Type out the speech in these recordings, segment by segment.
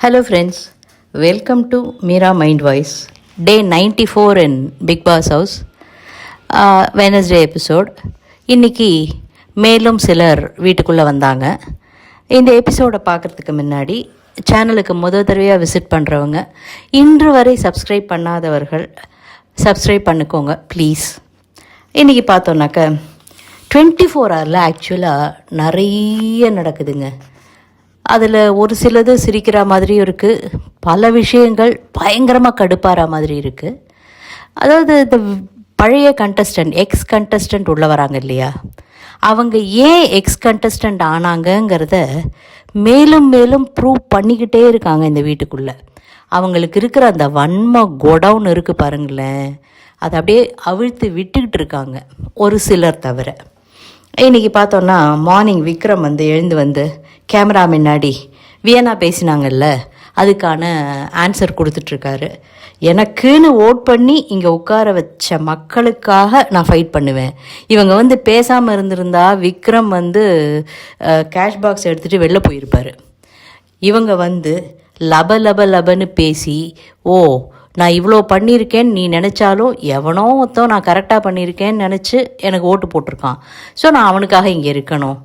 Hello friends, welcome to Meera Mind Voice, day 94 in Big Boss House, Wednesday episode. இன்னைக்கு மேலும் சிலர் வீட்டுக்குள்ளே வந்தாங்க. இந்த எபிசோடை பார்க்குறதுக்கு முன்னாடி சேனலுக்கு முதல் தடவையாக விசிட் பண்ணுறவங்க, இன்று வரை சப்ஸ்கிரைப் பண்ணாதவர்கள் சப்ஸ்கிரைப் பண்ணிக்கோங்க ப்ளீஸ். இன்றைக்கி பார்த்தோன்னாக்க 24 ஹவரில் ஆக்சுவலாக நிறைய நடக்குதுங்க. அதில் ஒரு சிலது சிரிக்கிற மாதிரியும் இருக்குது, பல விஷயங்கள் பயங்கரமாக கடுப்பாகிற மாதிரி இருக்குது. அதாவது இந்த பழைய கண்டஸ்டன்ட் எக்ஸ் கண்டஸ்டன்ட் உள்ள வராங்க இல்லையா, அவங்க ஏன் எக்ஸ் கண்டஸ்டன்ட் ஆனாங்கங்கிறத மேலும் மேலும் ப்ரூவ் பண்ணிக்கிட்டே இருக்காங்க இந்த வீட்டுக்குள்ளே. அவங்களுக்கு இருக்கிற அந்த வன்ம கொடவுன் இருக்குது பாருங்களேன், அதை அப்படியே அவிழ்த்து விட்டுக்கிட்டு இருக்காங்க ஒரு சிலர் தவிர. இன்றைக்கி பார்த்தோன்னா மார்னிங் விக்ரம் எழுந்து வந்து கேமரா முன்னாடி வியனா பேசினாங்கல்ல, அதுக்கான ஆன்சர் கொடுத்துட்ருக்காரு. எனக்குன்னு ஓட் பண்ணி இங்கே உட்கார வச்ச மக்களுக்காக நான் ஃபைட் பண்ணுவேன். இவங்க பேசாமல் இருந்திருந்தா விக்ரம் கேஷ் பாக்ஸ் எடுத்துகிட்டு வெளில போயிருப்பார். இவங்க லப லப லபன்னு பேசி, ஓ நான் இவ்வளோ பண்ணியிருக்கேன்னு நீ நினச்சாலும் எவனோ ஒருத்தன் நான் கரெக்டாக பண்ணியிருக்கேன்னு நினச்சி எனக்கு ஓட்டு போட்டிருக்கான், ஸோ நான் அவனுக்காக இங்கே இருக்கணும்.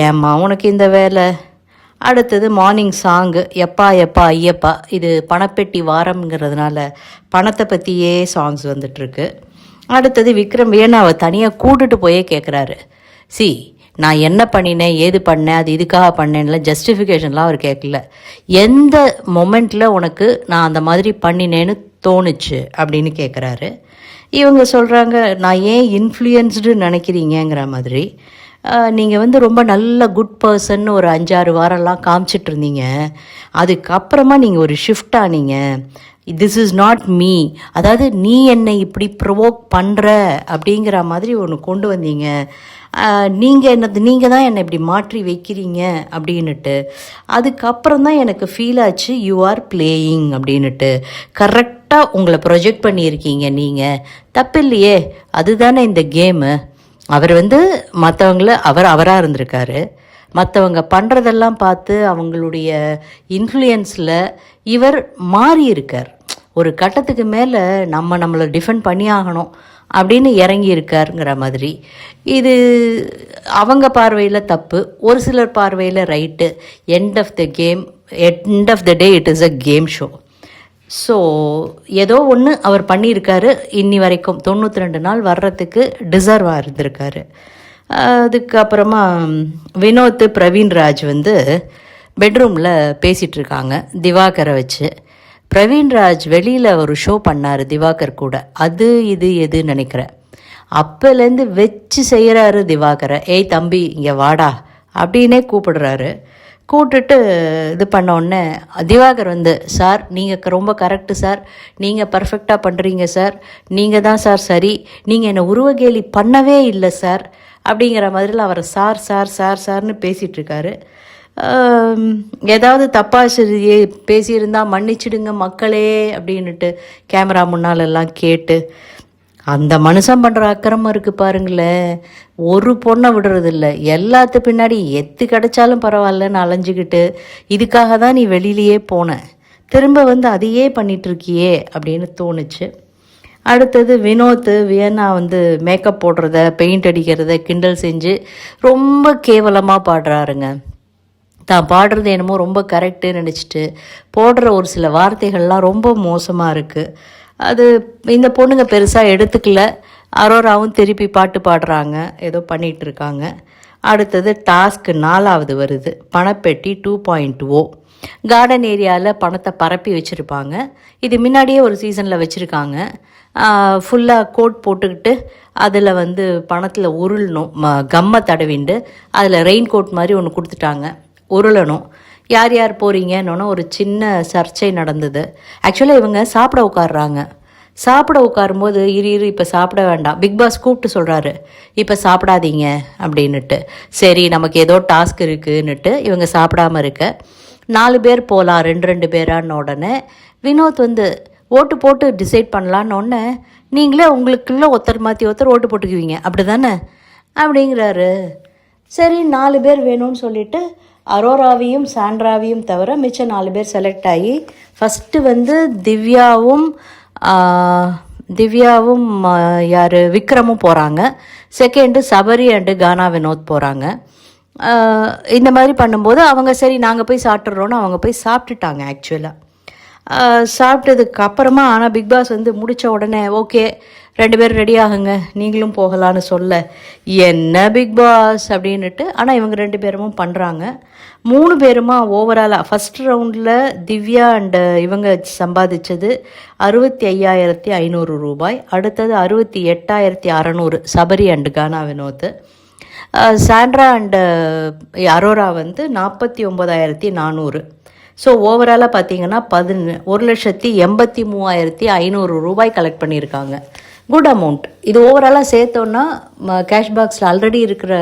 ஏம்மா உனக்கு இந்த வேலை? அடுத்தது மார்னிங் சாங்கு எப்பா எப்பா ஐயப்பா, இது பணப்பெட்டி வாரம்ங்கிறதுனால பணத்தை பற்றியே சாங்ஸ் வந்துட்டுருக்கு. அடுத்தது விக்ரம் வியனாவை தனியாக கூட்டுட்டு போயே கேட்குறாரு, சி நான் என்ன பண்ணினேன் ஏது பண்ணேன் அது இதுக்காக பண்ணேன்ல ஜஸ்டிஃபிகேஷன்லாம் அவர் கேட்கல. எந்த மொமெண்ட்டில் உனக்கு நான் அந்த மாதிரி பண்ணினேன்னு தோணுச்சு அப்படின்னு கேட்குறாரு. இவங்க சொல்கிறாங்க, நான் ஏன் இன்ஃப்ளூயன்ஸ்டு நினைக்கிறீங்கிற மாதிரி. நீங்கள் ரொம்ப நல்ல குட் பர்சன் ஒரு 5-6 வாரம்லாம் காமிச்சிட்டு இருந்தீங்க, அதுக்கப்புறமா நீங்கள் ஒரு ஷிஃப்ட் ஆனீங்க. திஸ் இஸ் நாட் மீ, அதாவது நீ என்னை இப்படி ப்ரொவோக் பண்ணுற அப்படிங்கிற மாதிரி ஒன்று கொண்டு வந்தீங்க. நீங்கள் தான் என்னை இப்படி மாற்றி வைக்கிறீங்க அப்படின்னுட்டு. அதுக்கப்புறம் தான் எனக்கு ஃபீல் ஆச்சு யூ ஆர் பிளேயிங் அப்படின்னுட்டு. கரெக்டாக உங்களை ப்ரொஜெக்ட் பண்ணியிருக்கீங்க நீங்கள், தப்பு இல்லையே, அதுதானே இந்த கேமு. அவர் மற்றவங்கள அவராக இருந்திருக்காரு, மற்றவங்க பண்ணுறதெல்லாம் பார்த்து அவங்களுடைய இன்ஃப்ளூயன்ஸில் இவர் மாறி இருக்கார். ஒரு கட்டத்துக்கு மேலே நம்மளை டிஃபெண்ட் பண்ணி ஆகணும் அப்படின்னு இறங்கி இருக்காருங்கிற மாதிரி. இது அவங்க பார்வையில் தப்பு, ஒரு சிலர் பார்வையில் right. End of the day it is a game show. So ஏதோ ஒன்று அவர் பண்ணியிருக்காரு, இன்னி வரைக்கும் 92 நாள் வர்றதுக்கு டிசர்வாக இருந்திருக்காரு. அதுக்கப்புறமா வினோத் பிரவீன்ராஜ் பெட்ரூமில் பேசிகிட்ருக்காங்க திவாகரை வச்சு. பிரவீன்ராஜ் வெளியில் ஒரு ஷோ பண்ணார் திவாகர் கூட, அது இது எதுன்னு நினைக்கிறேன். அப்போலேருந்து வச்சு செய்கிறாரு திவாகரை, ஏய் தம்பி இங்கே வாடா அப்படின்னே கூப்பிடுறாரு. கூப்பிட்டுட்டு இது பண்ணோடனே திவாகர் சார் நீங்கள் ரொம்ப கரெக்டு சார், நீங்கள் பர்ஃபெக்டாக பண்ணுறீங்க சார், நீங்கள் தான் சார் சரி, நீங்கள் என்னை உருவகேலி பண்ணவே இல்லை சார் அப்படிங்கிற மாதிரிலாம் அவர் சார் சார் சார் சார்னு பேசிகிட்ருக்காரு. ஏதாவது தப்பாக பேசியிருந்தால் மன்னிச்சிடுங்க மக்களே அப்படின்னுட்டு கேமரா முன்னாலெல்லாம் கேட்டு. அந்த மனுஷன் பண்ணுற அக்கிரமம் இருக்குது பாருங்களேன், ஒரு பொண்ணை விடுறதில்ல, எல்லாத்து பின்னாடி எத்து கிடைச்சாலும் பரவாயில்லன்னு அலைஞ்சிக்கிட்டு, இதுக்காக தான் நீ வெளியிலேயே போன, திரும்ப அதையே பண்ணிகிட்ருக்கியே அப்படின்னு தோணுச்சு. அடுத்தது வினோத் வியனா மேக்கப் போடுறத பெயிண்ட் அடிக்கிறத கிண்டல் செஞ்சு ரொம்ப கேவலமாக பாடுறாருங்க. தான் பாடுறது என்னமோ ரொம்ப கரெக்டுன்னு நினச்சிட்டு போடுற ஒரு சில வார்த்தைகள்லாம் ரொம்ப மோசமாக இருக்குது. அது இந்த பொண்ணுங்க பெருசாக எடுத்துக்கல. அரோராவும் திருப்பி பாட்டு பாடுறாங்க, ஏதோ பண்ணிகிட்ருக்காங்க. அடுத்தது டாஸ்க் 4வது வருது, பணப்பெட்டி 2.0. கார்டன் ஏரியாவில் பணத்தை பரப்பி வச்சுருப்பாங்க. இது முன்னாடியே ஒரு சீசனில் வச்சுருக்காங்க. ஃபுல்லாக கோட் போட்டுக்கிட்டு அதில் பணத்தில் உருளணும், கம்மை தடவிண்டு அதில் ரெயின் கோட் மாதிரி ஒன்று கொடுத்துட்டாங்க, உருளணும். யார் யார் போகிறீங்கன்னு ஒரு சின்ன சர்ச்சை நடந்தது. ஆக்சுவலாக இவங்க சாப்பிட உட்காடுறாங்க. சாப்பிட உட்காரும்போது இரு இப்போ சாப்பிட வேண்டாம், பிக் பாஸ் கூப்பிட்டு சொல்கிறாரு இப்போ சாப்பிடாதீங்க அப்படின்னுட்டு. சரி நமக்கு ஏதோ டாஸ்க் இருக்குன்னுட்டு இவங்க சாப்பிடாமல் இருக்க 4 பேர் போகலாம் 2 பேரான உடனே வினோத் ஓட்டு போட்டு டிசைட் பண்ணலான்னு நீங்களே உங்களுக்குள்ள ஒருத்தர் மாற்றி ஒருத்தர் ஓட்டு போட்டுக்குவீங்க அப்படி தானே அப்படிங்கிறாரு. சரி 4 பேர் வேணும்னு சொல்லிவிட்டு அரோராவையும் சாண்ட்ராவையும் தவிர மிச்சம் 4 பேர் செலக்ட் ஆகி ஃபஸ்ட்டு வந்து திவ்யாவும் யார் விக்ரமும் போகிறாங்க. செகண்டு சபரி அண்டு கானா வினோத் போகிறாங்க. இந்த மாதிரி பண்ணும்போது அவங்க சரி நாங்கள் போய் சாப்பிட்றோன்னு அவங்க போய் சாப்பிட்டுட்டாங்க. ஆக்சுவலாக சாப்பிட்டதுக்கு அப்புறமா ஆனால் பிக் பாஸ் வந்து முடித்த உடனே ஓகே 2 பேரும் ரெடி ஆகுங்க நீங்களும் போகலான்னு சொல்ல என்ன பிக் பாஸ் அப்படின்னுட்டு. ஆனால் இவங்க 2 பேரும் பண்ணுறாங்க. 3 பேருமா ஓவராலாக ஃபஸ்ட் ரவுண்டில் திவ்யா அண்டு இவங்க சம்பாதிச்சது 65,500 ரூபாய். அடுத்தது 68,600 Sabari and Gana Vinoth. Sandra and Arora வந்து 49,400. ஸோ ஓவராலாக பார்த்தீங்கன்னா 1,83,500 ரூபாய் கலெக்ட் பண்ணியிருக்காங்க. Good amount. இது ஓவராலாக சேர்த்தோன்னா கேஷ் பாக்ஸில் ஆல்ரெடி இருக்கிற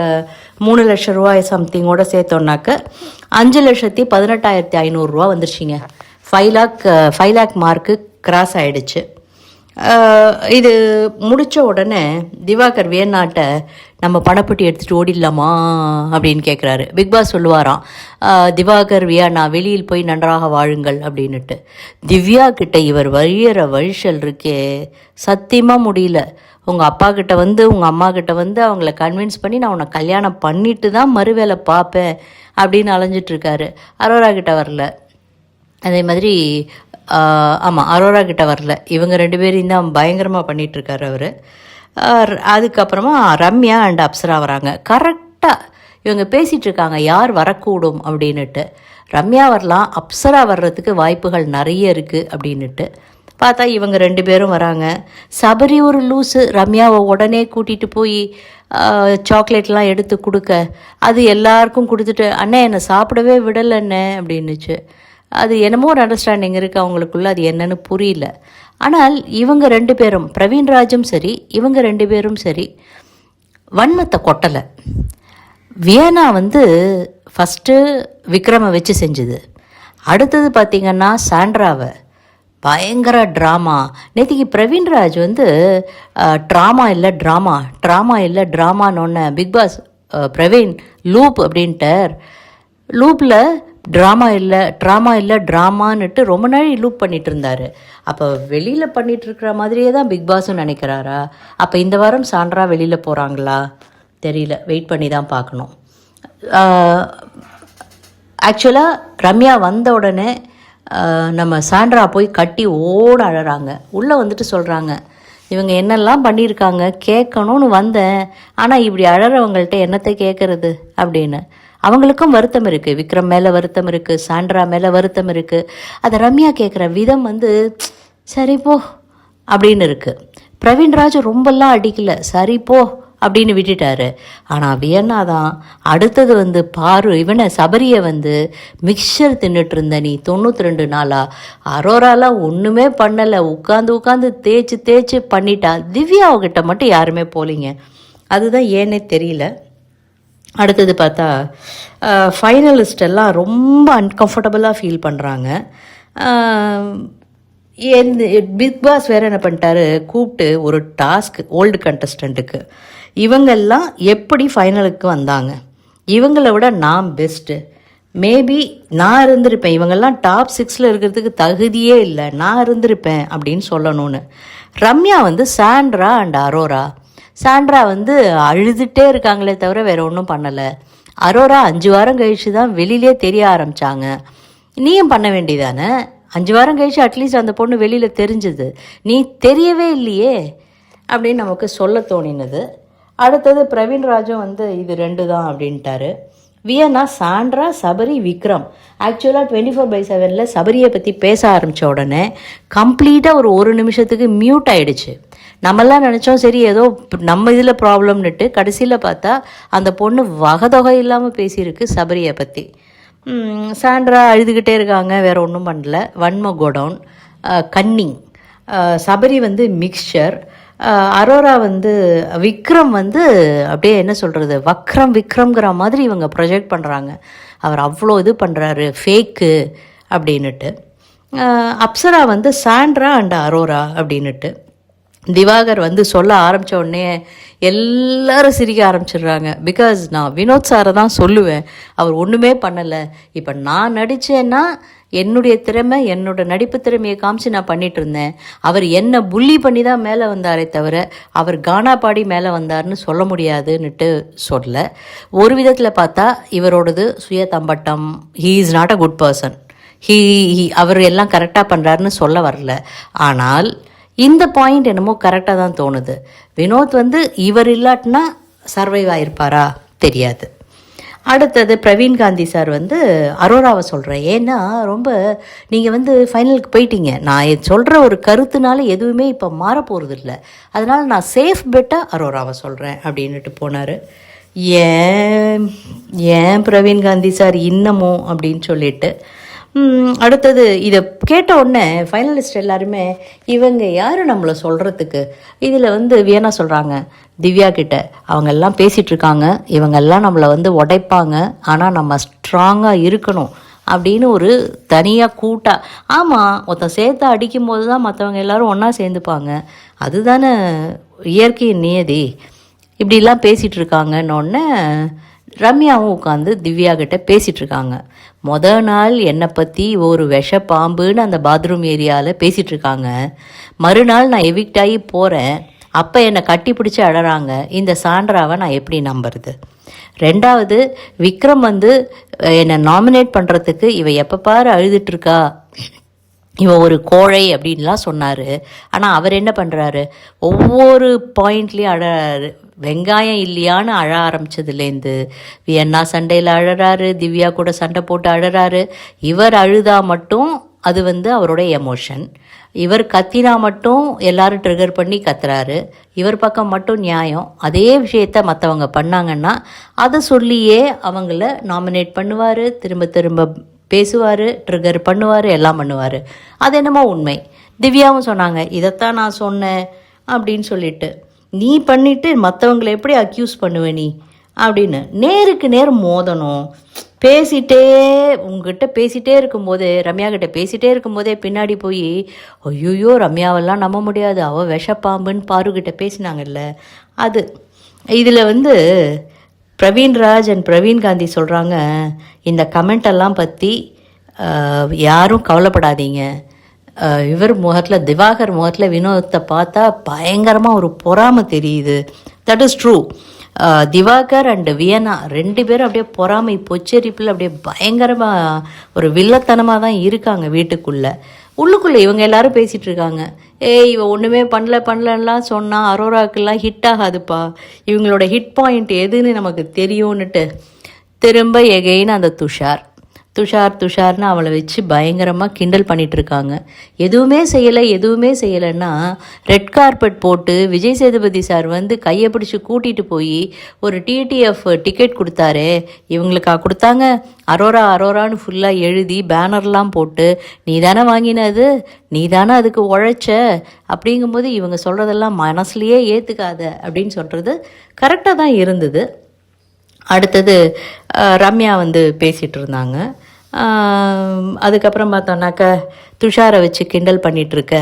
3 லட்சம் ரூபாய் சம்திங்கோட சேர்த்தோன்னாக்க 5,18,500 ரூபா வந்துருச்சிங்க. 5 லேக் மார்க்கு கிராஸ் ஆகிடுச்சு. இது முடித்த உடனே திவாகர் வியன்னாட்ட நம்ம பணப்பட்டி எடுத்துகிட்டு ஓடிடலாமா அப்படின்னு கேட்குறாரு. பிக் பாஸ் சொல்லுவாராம் திவாகர் வியானா வெளியில் போய் நன்றாக வாழுங்கள் அப்படின்னுட்டு. திவ்யா கிட்ட இவர் வழியிற வழிச்சல் இருக்கே சத்தியமாக முடியல. உங்கள் அப்பா கிட்ட வந்து உங்கள் அம்மா கிட்ட வந்து அவங்கள கன்வின்ஸ் பண்ணி நான் உன்னை கல்யாணம் பண்ணிட்டு தான் மறுவேளை பார்ப்பேன் அப்படின்னு அலைஞ்சிட்ருக்காரு. அரோரா கிட்ட வரல. அதே மாதிரி ஆமாம் அரோரா கிட்ட வரல. இவங்க 2 பேரையும் தான் பயங்கரமாக பண்ணிகிட்ருக்காரு அவர். அதுக்கப்புறமா ரம்யா அண்ட் அப்சரா வராங்க. கரெக்டாக இவங்க பேசிகிட்டு இருக்காங்க யார் வரக்கூடும் அப்படின்னுட்டு. ரம்யா வரலாம், அப்சரா வர்றதுக்கு வாய்ப்புகள் நிறைய இருக்குது அப்படின்னுட்டு பார்த்தா இவங்க 2 பேரும் வராங்க. சபரி ஒரு லூஸு ரம்யாவை உடனே கூட்டிகிட்டு போய் சாக்லேட்லாம் எடுத்து கொடுக்க அது எல்லாருக்கும் கொடுத்துட்டு அண்ணே என்னை சாப்பிடவே விடலைண்ணே அப்படின்னுச்சு. அது என்னமோ ஒரு அண்டர்ஸ்டாண்டிங் இருக்குது அவங்களுக்குள்ள, அது என்னன்னு புரியல. ஆனால் இவங்க 2 பேரும் பிரவீன்ராஜும் சரி இவங்க 2 பேரும் சரி வன்மத்தை கொட்டலை. வியனா வந்து ஃபஸ்ட்டு விக்ரமை வச்சு செஞ்சுது. அடுத்தது பார்த்திங்கன்னா சாண்ட்ராவை பயங்கர ட்ராமா. நேற்றுக்கு பிரவீன்ராஜ் வந்து ட்ராமா இல்லை ட்ராமான்னு பிக் பாஸ் பிரவீன் லூப் அப்படின்ட்டார். லூப்பில் ட்ராமா இல்லை ட்ராமான்னுட்டு ரொம்ப நாள் லூப் பண்ணிகிட்டு இருந்தார். அப்போ வெளியில் பண்ணிகிட்டு இருக்கிற மாதிரியே தான் பிக் பாஸும் நினைக்கிறாரா? அப்போ இந்த வாரம் சாண்ட்ரா வெளியில் போகிறாங்களா தெரியல, வெயிட் பண்ணி தான் பார்க்கணும். ஆக்சுவலாக ரம்யா வந்த உடனே நம்ம சாண்ட்ரா போய் கட்டி ஓட அழறாங்க. உள்ளே வந்துட்டு சொல்கிறாங்க இவங்க என்னெல்லாம் பண்ணியிருக்காங்க கேட்கணும்னு வந்தேன், ஆனால் இப்படி அழறவங்கள்ட்ட என்னத்தை கேட்குறது அப்படின்னு. அவங்களுக்கும் வருத்தம் இருக்குது, விக்ரம் மேலே வருத்தம் இருக்குது, சாண்ட்ரா மேலே வருத்தம் இருக்குது. அதை ரம்யா கேட்குற விதம் வந்து சரி போ அப்படின்னு இருக்குது. பிரவீன்ராஜ் ரொம்பலாம் அடிக்கலை, சரி போ அப்படின்னு விட்டுட்டாரு. ஆனால் வியன்னா தான் அடுத்தது வந்து பாரு இவனை சபரியை வந்து மிக்சர் தின்னுட்டு இருந்த நீ 92 நாளா அரோராலாம் ஒன்றுமே பண்ணலை, உட்காந்து தேய்ச்சி பண்ணிட்டா. திவ்யாவுக்கிட்ட மட்டும் யாருமே போலிங்க, அதுதான் ஏன்னே தெரியல. அடுத்தது பார்த்தா ஃபைனலிஸ்ட் எல்லாம் ரொம்ப அன்கம்ஃபர்டபுளாக ஃபீல் பண்ணுறாங்க. பிக் பாஸ் வேறு என்ன பண்ணிட்டாரு, கூப்பிட்டு ஒரு டாஸ்க் ஓல்டு கண்டஸ்டண்ட்டுக்கு இவங்கெல்லாம் எப்படி ஃபைனலுக்கு வந்தாங்க, இவங்கள விட நான் பெஸ்ட்டு, மேபி நான் இருந்திருப்பேன், இவங்கெல்லாம் டாப் 6 இருக்கிறதுக்கு தகுதியே இல்லை, நான் இருந்திருப்பேன் அப்படின்னு சொல்லணும்னு. ரம்யா வந்து சாண்ட்ரா அண்ட் அரோரா. சாண்ட்ரா வந்து அழுதுகிட்டே இருக்காங்களே தவிர வேறு ஒன்றும் பண்ணலை. அரோரா 5 வாரம் கழித்து தான் வெளியிலே தெரிய ஆரம்பித்தாங்க. நீயும் பண்ண வேண்டியதானே, 5 வாரம் கழித்து அட்லீஸ்ட் அந்த பொண்ணு வெளியில் தெரிஞ்சுது, நீ தெரியவே இல்லையே அப்படின்னு நமக்கு சொல்ல தோணினது. அடுத்தது பிரவீன்ராஜும் வந்து இது 2 தான் அப்படின்ட்டாரு. வியன்னா சாண்ட்ரா சபரி விக்ரம். ஆக்சுவலாக 24/7 சபரியை பற்றி பேச ஆரம்பித்த உடனே கம்ப்ளீட்டாக ஒரு நிமிஷத்துக்கு மியூட் ஆகிடுச்சு. நம்மெல்லாம் நினச்சோம் சரி ஏதோ நம்ம இதில் ப்ராப்ளம்னுட்டு, கடைசியில் பார்த்தா அந்த பொண்ணு வகதொகை இல்லாமல் பேசியிருக்கு சபரியை பற்றி. சாண்ட்ரா அழுதுகிட்டே இருக்காங்க, வேறு ஒன்றும் பண்ணல. வன்ம கோடவுன், கன்னிங். சபரி வந்து மிக்சர், அரோரா வந்து விக்ரம் வந்து அப்படியே என்ன சொல்கிறது விக்ரம்ங்கிற மாதிரி இவங்க ப்ரொஜெக்ட் பண்ணுறாங்க. அவர் அவ்வளோ இது பண்ணுறாரு ஃபேக்கு அப்படின்னுட்டு. அப்சரா வந்து சாண்ட்ரா அண்ட் அரோரா அப்படின்னுட்டு. திவாகர் வந்து சொல்ல ஆரம்பித்த உடனே எல்லாரும் சிரிக்க ஆரம்பிச்சிடுறாங்க. பிகாஸ் நான் வினோத் சாரை தான் சொல்லுவேன், அவர் ஒன்றுமே பண்ணலை. இப்போ நான் நடித்தேன்னா என்னுடைய திறமை, என்னோடய நடிப்பு திறமையை காமிச்சு நான் பண்ணிகிட்டு இருந்தேன். அவர் என்னை புள்ளி பண்ணி தான் மேலே வந்தாரே தவிர அவர் கானா பாடி மேலே வந்தார்னு சொல்ல முடியாதுன்னுட்டு சொல்ல. ஒரு விதத்தில் பார்த்தா இவரோடது சுய தம்பட்டம். He is not a good person. அவர் எல்லாம் கரெக்டாக பண்ணுறாருன்னு சொல்ல வரல. ஆனால் இந்த பாயிண்ட் என்னமோ கரெக்டாக தான் தோணுது. வினோத் வந்து இவர் இல்லாட்டினா சர்வைவ் ஆகிருப்பாரா தெரியாது. அடுத்தது பிரவீன் காந்தி சார் வந்து அரோராவை சொல்கிறேன். ஏன்னா ரொம்ப நீங்கள் வந்து ஃபைனலுக்கு போயிட்டீங்க, நான் சொல்கிற ஒரு கருத்துனால எதுவுமே இப்போ மாற போகிறது இல்லை, அதனால் நான் சேஃப் பெட்டாக அரோராவை சொல்கிறேன் அப்படின்ட்டு போனார். ஏன் பிரவீன் காந்தி சார் இன்னமும் அப்படின்னு சொல்லிட்டு அடுத்தது இதை கேட்ட உடனே ஃபைனலிஸ்ட் எல்லாருமே இவங்க யார் நம்மளை சொல்கிறதுக்கு. இதில் வந்து வியனா சொல்கிறாங்க திவ்யா கிட்ட, அவங்கெல்லாம் பேசிகிட்ருக்காங்க, இவங்கெல்லாம் நம்மளை வந்து உடைப்பாங்க, ஆனால் நம்ம ஸ்ட்ராங்காக இருக்கணும் அப்படின்னு ஒரு தனியாக கூட்டாக. ஆமாம், ஒருத்தன் சேர்த்து அடிக்கும் போது தான் மற்றவங்க எல்லோரும் ஒன்றா சேர்ந்துப்பாங்க, அதுதானே இயற்கையின் நியதி. இப்படிலாம் பேசிகிட்டு இருக்காங்கன்னொடனே ரம்யாவும் உட்காந்து திவ்யா கிட்ட பேசிகிட்ருக்காங்க. நாள் என்னை பற்றி ஒரு விஷ பாம்புன்னு அந்த பாத்ரூம் ஏரியாவில் பேசிகிட்ருக்காங்க. மறுநாள் நான் எவிக்ட் ஆகி போகிறேன், அப்போ என்னை கட்டி பிடிச்சி அழறாங்க. இந்த சாண்ட்ராவை நான் எப்படி நம்புறது? ரெண்டாவது, விக்ரம் வந்து என்னை நாமினேட் பண்ணுறதுக்கு இவ எப்போ பாரு அழுதுட்டுருக்கா, இவன் ஒரு கோழை அப்படின்லாம் சொன்னார். ஆனால் அவர் என்ன பண்ணுறாரு, ஒவ்வொரு பாயிண்ட்லேயும் அழறாரு. வெங்காயம் இல்லையான்னு அழ ஆரம்பித்ததுலேருந்து வியன்னா சண்டையில் அழறாரு, திவ்யா கூட சண்டை போட்டு அழறாரு. இவர் அழுதா மட்டும் அது வந்து அவருடைய எமோஷன். இவர் கத்தினா மட்டும் எல்லாரும் ட்ரிகர் பண்ணி கத்துறாரு. இவர் பக்கம் மட்டும் நியாயம். அதே விஷயத்த மற்றவங்க பண்ணாங்கன்னா அதை சொல்லியே அவங்கள நாமினேட் பண்ணுவார், திரும்ப திரும்ப பேசுவார், ட்ரிகர் பண்ணுவார், எல்லாம் பண்ணுவார். அது என்னமோ உண்மை. திவ்யாவும் சொன்னாங்க, இதைத்தான் நான் சொன்னேன் அப்படின்னு சொல்லிட்டு. நீ பண்ணிவிட்டு மற்றவங்களை எப்படி அக்யூஸ் பண்ணுவ நீ அப்படின்னு. நேருக்கு நேர் மோதணும். பேசிகிட்டே உங்ககிட்ட பேசிகிட்டே இருக்கும்போதே, ரம்யா கிட்ட பேசிகிட்டே இருக்கும்போதே பின்னாடி போய் ஐயோயோ ரம்யாவெல்லாம் நம்ப முடியாது, அவள் விஷப்பாம்புன்னு பாருக்கிட்ட பேசினாங்கல்ல அது. இதில் வந்து பிரவீன்ராஜ் அண்ட் பிரவீன் காந்தி சொல்கிறாங்க, இந்த கமெண்டெல்லாம் பற்றி யாரும் கவலைப்படாதீங்க. இவர் முகத்தில், திவாகர் முகத்தில் வினோத்தை பார்த்தா பயங்கரமாக ஒரு பொறாமை தெரியுது. That is true. Divakar and Viyana ரெண்டு பேரும் அப்படியே பொறாமை பொச்சரிப்பில் அப்படியே பயங்கரமாக ஒரு வில்லத்தனமாக தான் இருக்காங்க வீட்டுக்குள்ளே. உள்ளுக்குள்ளே இவங்க எல்லாரும் பேசிகிட்டு இருக்காங்க, இவ ஒன்றுமே பண்ணலலாம் சொன்னால் அரோராக்கெல்லாம் ஹிட் ஆகாதுப்பா, இவங்களோட ஹிட் பாயிண்ட் எதுன்னு நமக்கு தெரியும்னுட்டு திரும்ப எகைன்னு அந்த துஷார்னு அவளை வச்சு பயங்கரமாக கிண்டல் பண்ணிகிட்ருக்காங்க. எதுவுமே செய்யலைன்னா ரெட் கார்பெட் போட்டு விஜய் சேதுபதி சார் வந்து கையை பிடிச்சி கூட்டிகிட்டு போய் ஒரு டிடிஎஃப் டிக்கெட் கொடுத்தாரே, இவங்களுக்கா கொடுத்தாங்க? அரோரான்னு ஃபுல்லாக எழுதி பேனர்லாம் போட்டு நீ தானே வாங்கினது, நீ தானே அதுக்கு உழைச்ச அப்படிங்கும்போது இவங்க சொல்கிறதெல்லாம் மனசுலையே ஏற்றுக்காத அப்படின்னு சொல்கிறது கரெக்டாக தான் இருந்தது. அடுத்தது ரம்யா வந்து பேசிகிட்டு இருந்தாங்க. அதுக்கப்புறம் பார்த்தோன்னாக்கா துஷாரை வச்சு கிண்டல் பண்ணிகிட்ருக்க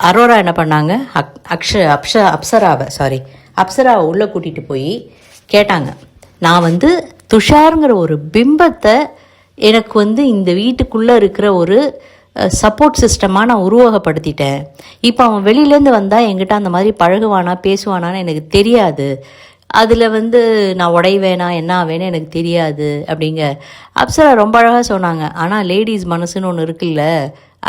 அரோரா என்ன பண்ணாங்க, அப்சராவை உள்ளே கூட்டிகிட்டு போய் கேட்டாங்க, நான் வந்து துஷாருங்கிற ஒரு பிம்பத்தை எனக்கு வந்து இந்த வீட்டுக்குள்ளே இருக்கிற ஒரு சப்போர்ட் சிஸ்டமாக நான் உருவகப்படுத்திட்டேன். இப்போ அவன் வெளியிலேருந்து வந்தால் என்கிட்ட அந்த மாதிரி பழகுவானா பேசுவானான்னு எனக்கு தெரியாது, அதில் வந்து நான் உடைவேனா என்ன ஆவேன்னு எனக்கு தெரியாது அப்படிங்க அப்சரா ரொம்ப அழகாக சொன்னாங்க. ஆனால் லேடிஸ் மனசுன்னு ஒன்று இருக்குல்ல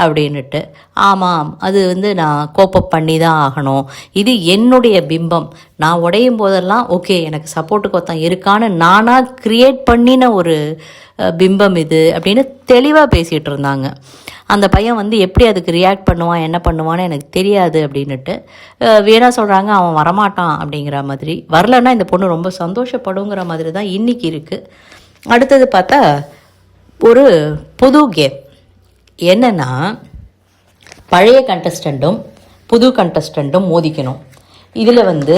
அப்படின்னுட்டு. ஆமாம், அது வந்து நான் கோப்பப் பண்ணி தான் ஆகணும், இது என்னுடைய பிம்பம், நான் உடையும் போதெல்லாம் ஓகே எனக்கு சப்போர்ட்டுக்கு ஒருத்தன் இருக்கான்னு நானாக க்ரியேட் பண்ணின ஒரு பிம்பம் இது அப்படின்னு தெளிவாக பேசிகிட்டு இருந்தாங்க. அந்த பையன் வந்து எப்படி அதுக்கு ரியாக்ட் பண்ணுவான் என்ன பண்ணுவான்னு எனக்கு தெரியாது அப்படின்னுட்டு வேணா சொல்கிறாங்க, அவன் வரமாட்டான் அப்படிங்கிற மாதிரி. வரலன்னா இந்த பொண்ணு ரொம்ப சந்தோஷப்படுங்கிற மாதிரி தான் இன்றைக்கி இருக்குது. அடுத்தது பார்த்தா ஒரு புது கேம் என்னென்னா, பழைய கண்டஸ்டண்ட்டும் புது கண்டஸ்டண்ட்டும் மோதிக்கணும். இதில் வந்து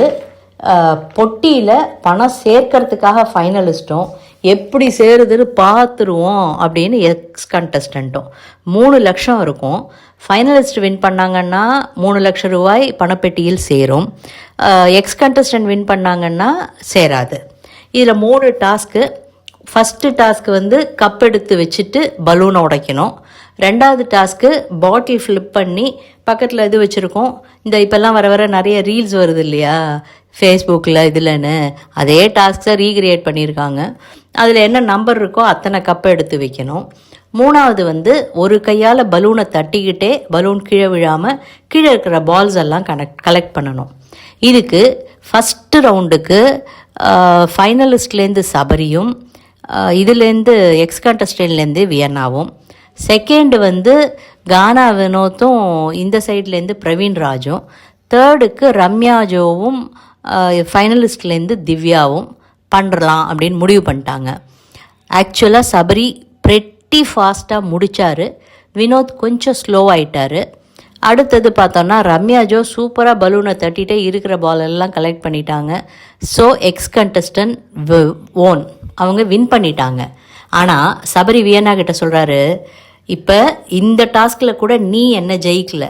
பொட்டியில் பணம் சேர்க்கறதுக்காக ஃபைனலிஸ்ட்டும் எப்படி சேருதுன்னு பார்த்துருவோம் அப்படின்னு எக்ஸ் கண்டஸ்டண்ட்டும். 3 லட்சம் இருக்கும். ஃபைனலிஸ்ட் வின் பண்ணாங்கன்னா 3 லட்சம் ரூபாய் பணப்பெட்டியில் சேரும். எக்ஸ் கண்டஸ்டன்ட் வின் பண்ணாங்கன்னா சேராது. இதில் 3 டாஸ்க்கு. ஃபஸ்ட்டு டாஸ்க்கு வந்து கப் எடுத்து வச்சுட்டு பலூனை உடைக்கணும். 2வது டாஸ்க்கு பாட்டில் ஃப்ளிப் பண்ணி பக்கத்தில் இது வச்சுருக்கோம். இந்த இப்போல்லாம் வர வர நிறைய ரீல்ஸ் வருது இல்லையா ஃபேஸ்புக்கில் இதுலன்னு, அதே டாஸ்க்கை ரீக்ரியேட் பண்ணியிருக்காங்க. அதில் என்ன நம்பர் இருக்கோ அத்தனை கப்பை எடுத்து வைக்கணும். 3வது வந்து ஒரு கையால் பலூனை தட்டிக்கிட்டே பலூன் கீழே விழாமல் கீழே இருக்கிற பால்ஸ் எல்லாம் கலெக்ட் பண்ணணும். இதுக்கு ஃபஸ்ட்டு ரவுண்டுக்கு ஃபைனலிஸ்ட்லேருந்து சபரியும் இதுலேருந்து எக்ஸ் கண்டஸ்டன்ட்லேருந்து வியன்னாவும், செகண்டு வந்து கானா வினோத்தும் இந்த சைட்லேருந்து பிரவீன் ராஜும், தேர்டுக்கு ரம்யா ஜோவும் ஃபைனலிஸ்ட்லேருந்து திவ்யாவும் பண்ணலாம் அப்படின்னு முடிவு பண்ணிட்டாங்க. ஆக்சுவலாக சபரி pretty ஃபாஸ்ட்டாக முடித்தார். வினோத் கொஞ்சம் ஸ்லோ ஆகிட்டார். அடுத்தது பார்த்தோன்னா ரம்யா ஜோ சூப்பராக பலூனை தட்டிகிட்டே இருக்கிற பால் எல்லாம் கலெக்ட் பண்ணிட்டாங்க. ஸோ எக்ஸ் கண்டஸ்டன்ட் ஓன், அவங்க வின் பண்ணிட்டாங்க. ஆனால் சபரி வியன்னா கிட்ட சொல்கிறாரு, இப்போ இந்த டாஸ்கில் கூட நீ என்ன ஜெயிக்கல,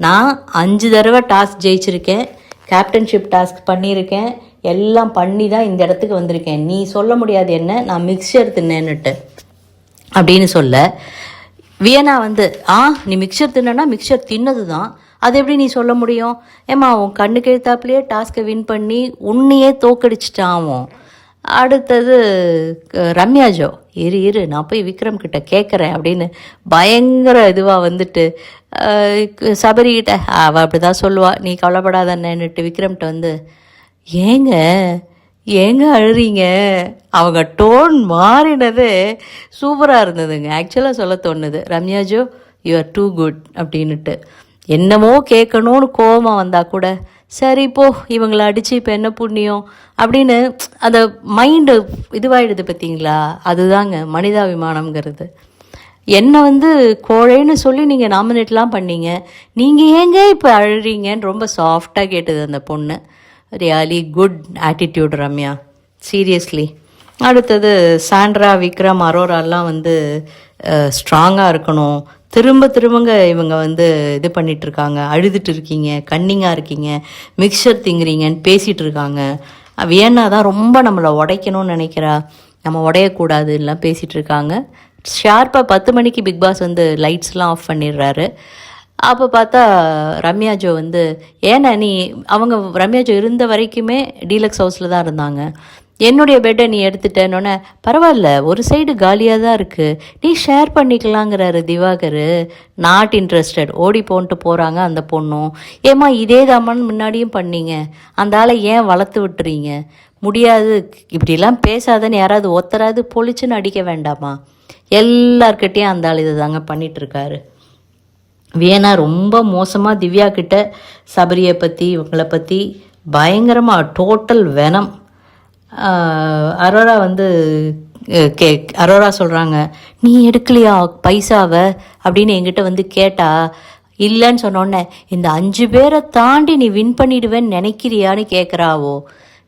நான் 5 தடவை டாஸ்க் ஜெயிச்சிருக்கேன், கேப்டன்ஷிப் டாஸ்க் பண்ணியிருக்கேன், எல்லாம் பண்ணி தான் இந்த இடத்துக்கு வந்திருக்கேன், நீ சொல்ல முடியாது என்ன நான் மிக்சர் தின்னேன்னுட்டு அப்படின்னு சொல்ல, வியனா வந்து நீ மிக்சர் தின்னா மிக்சர் தின்னது தான், அது எப்படி நீ சொல்ல முடியும், ஏம்மா உன் கண்ணுக்கு எழுத்தாப்புலேயே டாஸ்க்கை வின் பண்ணி உன்னையே தோக்கடிச்சிட்டான். அடுத்தது ரம்யா ஜோ, இரு நான் போய் விக்ரம் கிட்ட கேட்குறேன் அப்படின்னு பயங்கர இதுவாக வந்துட்டு சபரிக்கிட்ட அவள் அப்படி தான் சொல்லுவாள், நீ கவலைப்படாதன்னுட்டு விக்ரம்கிட்ட வந்து ஏங்க அழுறீங்க, அவங்க டோன் மாறினது சூப்பராக இருந்ததுங்க. ஆக்சுவலாக சொல்ல தோணுது, ரம்யா ஜோ யூ ஆர் டூ குட் அப்படின்னுட்டு. என்னமோ கேட்கணும்னு கோபம் வந்தால் கூட சரி போ இவங்களை அடித்து இப்போ என்ன புண்ணியம் அப்படின்னு அந்த மைண்டு இதுவாகிடுது பார்த்தீங்களா, அதுதாங்க மனிதாபிமானம்ங்கிறது. என்னை வந்து கோழைன்னு சொல்லி நீங்கள் நாமினேட்லாம் பண்ணீங்க, நீங்கள் ஏங்க இப்போ அழுறீங்கன்னு ரொம்ப சாஃப்டாக கேட்டது அந்த பொண்ணு. Really good attitude Ramya, seriously. அடுத்தது சாண்ட்ரா, விக்ரம், அரோராலாம் வந்து ஸ்ட்ராங்காக இருக்கணும், திரும்பங்க இவங்க வந்து இது பண்ணிகிட்ருக்காங்க, அழுதுட்டு இருக்கீங்க, கன்னிங்காக இருக்கீங்க, மிக்சர் திங்குறீங்கன்னு பேசிகிட்டு இருக்காங்க. வியன்னா தான் ரொம்ப நம்மளை உடைக்கணும்னு நினைக்கிறா, நம்ம உடையக்கூடாதுலாம் பேசிகிட்டு இருக்காங்க. ஷார்ப்பாக 10 மணிக்கு பிக் பாஸ் வந்து லைட்ஸ்லாம் ஆஃப் பண்ணிடுறாரு. அப்போ பார்த்தா ரம்யா ஜோ வந்து அவங்க ரம்யா ஜோ இருந்த வரைக்குமே டீலக்ஸ் ஹவுஸில் தான் இருந்தாங்க. என்னுடைய பெட்டை நீ எடுத்துட்டேன்னொன்னே பரவாயில்ல ஒரு சைடு காலியாக தான் இருக்குது, நீ ஷேர் பண்ணிக்கலாங்கிறாரு திவாகர். நாட் இன்ட்ரெஸ்டட், ஓடி போன்ட்டு போகிறாங்க அந்த பொண்ணும். ஏம்மா இதே தாமான்னு முன்னாடியும் பண்ணீங்க, அந்த ஆளை ஏன் வளர்த்து விட்டுறீங்க, முடியாது இப்படிலாம் பேசாதன்னு யாராவது ஒத்தராது பொழிச்சுன்னு அடிக்க வேண்டாமா, எல்லார்கிட்டையும் அந்த ஆள் இதை தாங்க பண்ணிகிட்ருக்காரு. வியனா ரொம்ப மோசமாக திவ்யா கிட்ட சபரியை பற்றி இவங்களை பற்றி பயங்கரமாக டோட்டல் வெனம். அரோரா வந்து அரோரா சொல்கிறாங்க, நீ எடுக்கலையா பைசாவை அப்படின்னு என்கிட்ட வந்து கேட்டா, இல்லைன்னு சொன்னோடனே இந்த 5 பேரை தாண்டி நீ வின் பண்ணிடுவேன்னு நினைக்கிறியான்னு கேட்குறாவோ.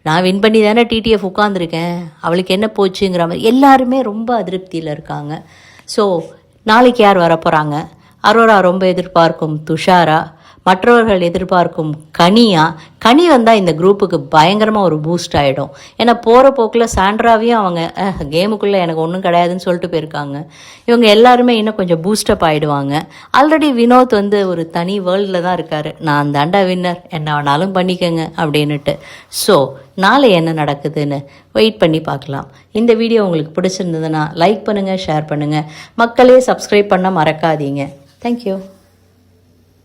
நான் வின் பண்ணி தானே டிடிஎஃப் உட்காந்துருக்கேன், அவளுக்கு என்ன போச்சுங்கிற மாதிரி எல்லாருமே ரொம்ப அதிருப்தியில் இருக்காங்க. ஸோ நாளைக்கு யார் வரப்போகிறாங்க? அரோரா ரொம்ப எதிர்பார்க்கும் துஷாரா, மற்றவர்கள் எதிர்பார்க்கும் கனி வந்தால் இந்த குரூப்புக்கு பயங்கரமாக ஒரு பூஸ்ட் ஆகிடும். ஏன்னா போகிற போக்கில் சாண்ட்ராவையும் அவங்க கேமுக்குள்ளே எனக்கு ஒன்றும் கிடையாதுன்னு சொல்லிட்டு போயிருக்காங்க. இவங்க எல்லாருமே இன்னும் கொஞ்சம் பூஸ்டப் ஆகிடுவாங்க. ஆல்ரெடி வினோத் வந்து ஒரு தனி வேர்ல்டில் தான் இருக்கார், நான் தாண்டா வின்னர், என்ன வேணாலும் பண்ணிக்கங்க அப்படின்னுட்டு. ஸோ நாளை என்ன நடக்குதுன்னு வெயிட் பண்ணி பார்க்கலாம். இந்த வீடியோ உங்களுக்கு பிடிச்சிருந்ததுன்னா லைக் பண்ணுங்கள், ஷேர் பண்ணுங்கள், மக்களே சப்ஸ்கிரைப் பண்ண மறக்காதீங்க. தேங்க்யூ.